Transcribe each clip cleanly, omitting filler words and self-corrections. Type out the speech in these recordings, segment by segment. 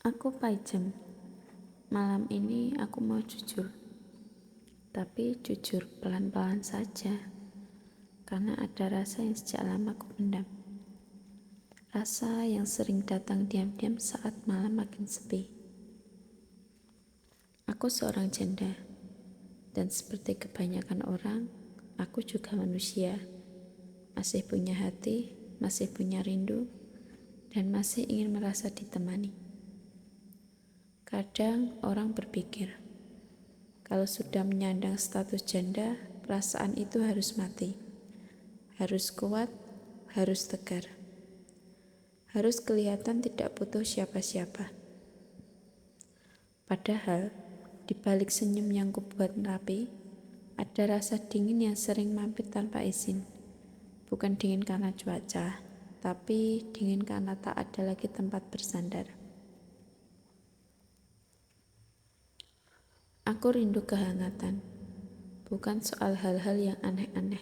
Aku Paijem. Malam ini aku mau jujur. Tapi jujur pelan-pelan saja. Karena ada rasa yang sejak lama aku pendam. Rasa yang sering datang diam-diam saat malam makin sepi. Aku seorang janda. Dan seperti kebanyakan orang, aku juga manusia. Masih punya hati, masih punya rindu, dan masih ingin merasa ditemani. Kadang orang berpikir, kalau sudah menyandang status janda, perasaan itu harus mati. Harus kuat, harus tegar. Harus kelihatan tidak butuh siapa-siapa. Padahal, di balik senyum yang kubuat rapi, ada rasa dingin yang sering mampir tanpa izin. Bukan dingin karena cuaca, tapi dingin karena tak ada lagi tempat bersandar. Aku rindu kehangatan, bukan soal hal-hal yang aneh-aneh.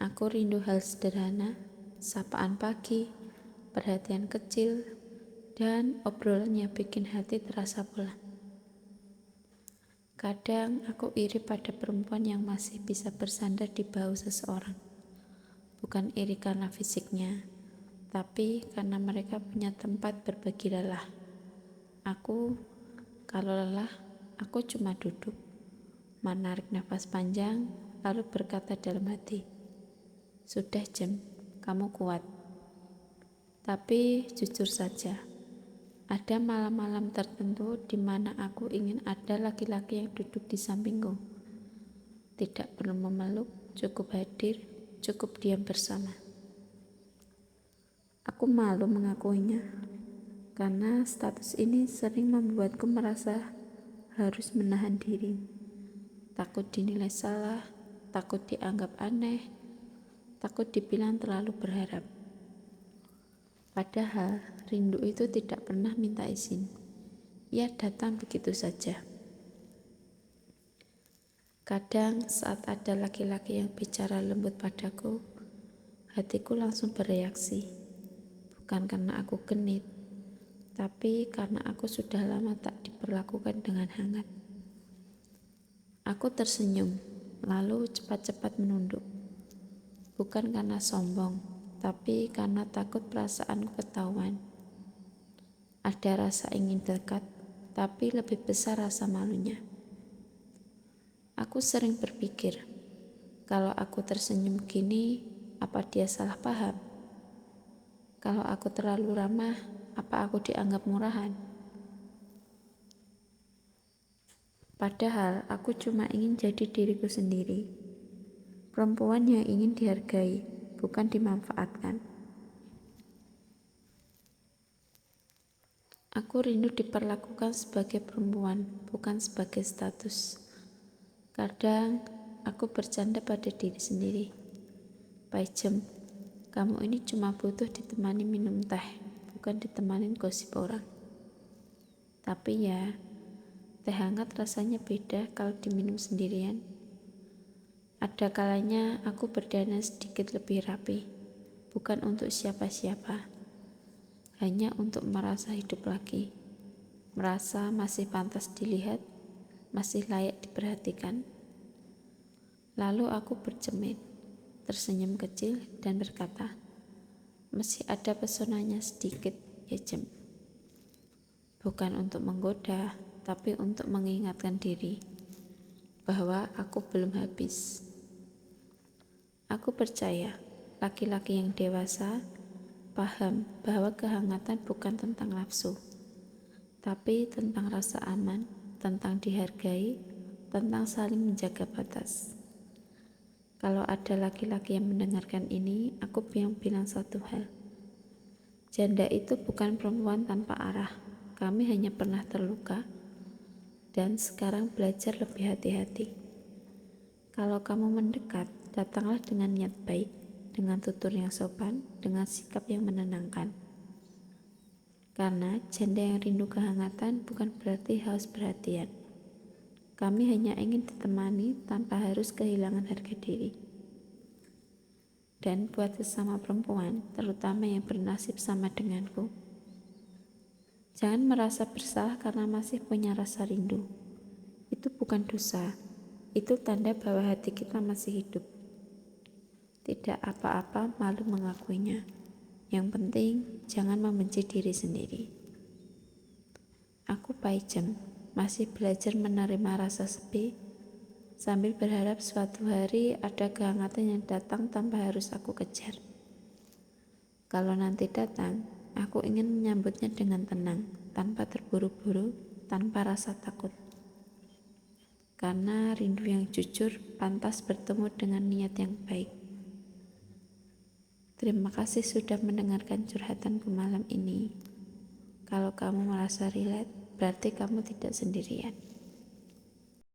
Aku rindu hal sederhana, sapaan pagi, perhatian kecil, dan obrolan yang bikin hati terasa pulang. Kadang aku iri pada perempuan yang masih bisa bersandar di bahu seseorang. Bukan iri karena fisiknya, tapi karena mereka punya tempat berbagi lelah. Aku, kalau lelah, aku cuma duduk, menarik nafas panjang, lalu berkata dalam hati, "Sudah Jem, kamu kuat." Tapi jujur saja, ada malam-malam tertentu di mana aku ingin ada laki-laki yang duduk di sampingku. Tidak perlu memeluk, cukup hadir, cukup diam bersama. Aku malu mengakuinya, karena status ini sering membuatku merasa harus menahan diri. Takut dinilai salah, takut dianggap aneh, takut dibilang terlalu berharap. Padahal rindu itu tidak pernah minta izin. Ia datang begitu saja. Kadang saat ada laki-laki yang bicara lembut padaku, hatiku langsung bereaksi. Bukan karena aku genit, tapi karena aku sudah lama tak diperlakukan dengan hangat. Aku tersenyum, lalu cepat-cepat menunduk. Bukan karena sombong, tapi karena takut perasaanku ketahuan. Ada rasa ingin dekat, tapi lebih besar rasa malunya. Aku sering berpikir, kalau aku tersenyum gini, apa dia salah paham? Kalau aku terlalu ramah, apa aku dianggap murahan? Padahal aku cuma ingin jadi diriku sendiri. Perempuan yang ingin dihargai, bukan dimanfaatkan. Aku rindu diperlakukan sebagai perempuan, bukan sebagai status. Kadang aku bercanda pada diri sendiri. Paijem, kamu ini cuma butuh ditemani minum teh, bukan ditemanin gosip orang. Tapi ya, teh hangat rasanya beda kalau diminum sendirian. Ada kalanya aku berdana sedikit lebih rapi, bukan untuk siapa-siapa, hanya untuk merasa hidup lagi, merasa masih pantas dilihat, masih layak diperhatikan. Lalu aku bercemit, tersenyum kecil dan berkata, masih ada pesonanya sedikit ya Jem. Bukan untuk menggoda, tapi untuk mengingatkan diri bahwa aku belum habis. Aku percaya laki-laki yang dewasa paham bahwa kehangatan bukan tentang nafsu, tapi tentang rasa aman, tentang dihargai, tentang saling menjaga batas. Kalau ada laki-laki yang mendengarkan ini, aku bilang satu hal. Janda itu bukan perempuan tanpa arah. Kami hanya pernah terluka dan sekarang belajar lebih hati-hati. Kalau kamu mendekat, datanglah dengan niat baik, dengan tutur yang sopan, dengan sikap yang menenangkan. Karena janda yang rindu kehangatan bukan berarti haus perhatian. Kami hanya ingin ditemani tanpa harus kehilangan harga diri. Dan buat sesama perempuan, terutama yang bernasib sama denganku, Jangan merasa bersalah karena masih punya rasa rindu. Itu bukan dosa, itu tanda bahwa hati kita masih hidup. Tidak apa-apa malu mengakuinya. Yang penting, jangan membenci diri sendiri. Aku Paijem, masih belajar menerima rasa sepi, sambil berharap suatu hari ada kehangatan yang datang tanpa harus aku kejar. Kalau nanti datang, aku ingin menyambutnya dengan tenang, tanpa terburu-buru, tanpa rasa takut. Karena rindu yang jujur pantas bertemu dengan niat yang baik. Terima kasih sudah mendengarkan curhatanku malam ini. Kalau kamu merasa relate, berarti kamu tidak sendirian.